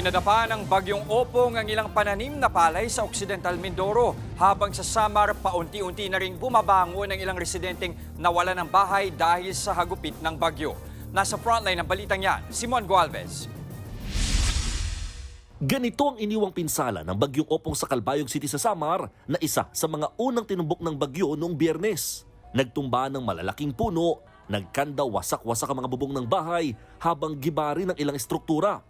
Pinadapa ng bagyong Opong ang ilang pananim na palay sa Occidental Mindoro, habang sa Samar paunti-unti na ring bumabangon ang ilang residenteng nawala ng bahay dahil sa hagupit ng bagyo. Nasa frontline ng balitang yan, Simon Gualvez. Ganito ang iniwang pinsala ng bagyong Opong sa Calbayog City sa Samar na isa sa mga unang tinumbok ng bagyo noong Biyernes. Nagtumba ng malalaking puno, nagkanda wasak-wasak ang mga bubong ng bahay habang gibari ng ilang estruktura.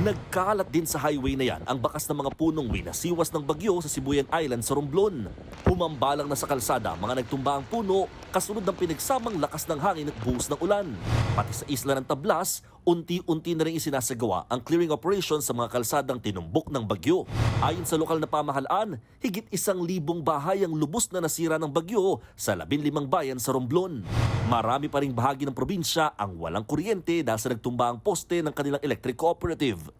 Nagkalat din sa highway na yan ang bakas ng mga punong winasiwas ng bagyo sa Sibuyan Island sa Romblon. Humambalang na sa kalsada ang mga nagtumba ang puno kasunod ng pinagsamang lakas ng hangin at buhos ng ulan. Pati sa isla ng Tablas, unti-unti na rin isinasagawa ang clearing operations sa mga kalsadang tinumbok ng bagyo. Ayon sa lokal na pamahalaan, higit 1,000 bahay ang lubos na nasira ng bagyo sa 15 bayan sa Romblon. Marami pa ring bahagi ng probinsya ang walang kuryente dahil sa nagtumba ang poste ng kanilang electric cooperative.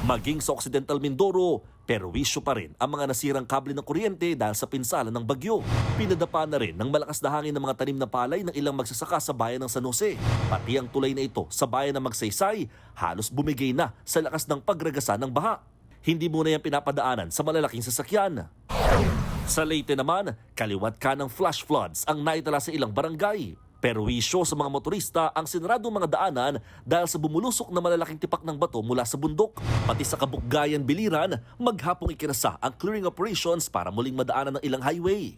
Maging sa Occidental Mindoro, perwisyo pa rin ang mga nasirang kable ng kuryente dahil sa pinsala ng bagyo. Pinadapa na rin ng malakas na hangin ng mga tanim na palay ng ilang magsasaka sa bayan ng San Jose. Pati ang tulay na ito sa bayan ng Magsaysay, halos bumigay na sa lakas ng pagragasa ng baha. Hindi muna yan pinapadaanan sa malalaking sasakyan. Sa Leyte naman, kaliwat ka ng flash floods ang naitala sa ilang barangay. Perwisyo sa mga motorista ang sinaradong mga daanan dahil sa bumulusok na malalaking tipak ng bato mula sa bundok. Pati sa Kabukgayan, Biliran, maghapong ikinasa ang clearing operations para muling madaanan ng ilang highway.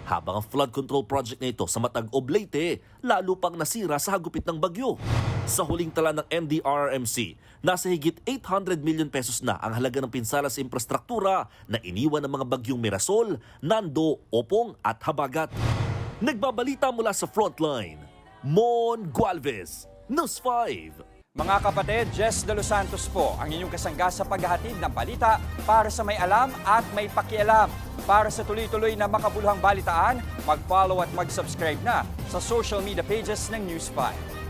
Habang ang flood control project na ito sa Matag-Ob, Leyte, lalo pang nasira sa hagupit ng bagyo. Sa huling tala ng NDRRMC, nasa higit 800 million pesos na ang halaga ng pinsala sa infrastruktura na iniwan ng mga bagyong Mirasol, Nando, Opong at Habagat. Nagbabalita mula sa Frontline, Mon Gualvez, News 5. Mga kapatid, Jess De Los Santos po ang inyong kasangga sa paghahatid ng balita para sa may alam at may pakialam. Para sa tuloy-tuloy na makabuluhang balitaan, mag-follow at mag-subscribe na sa social media pages ng News 5.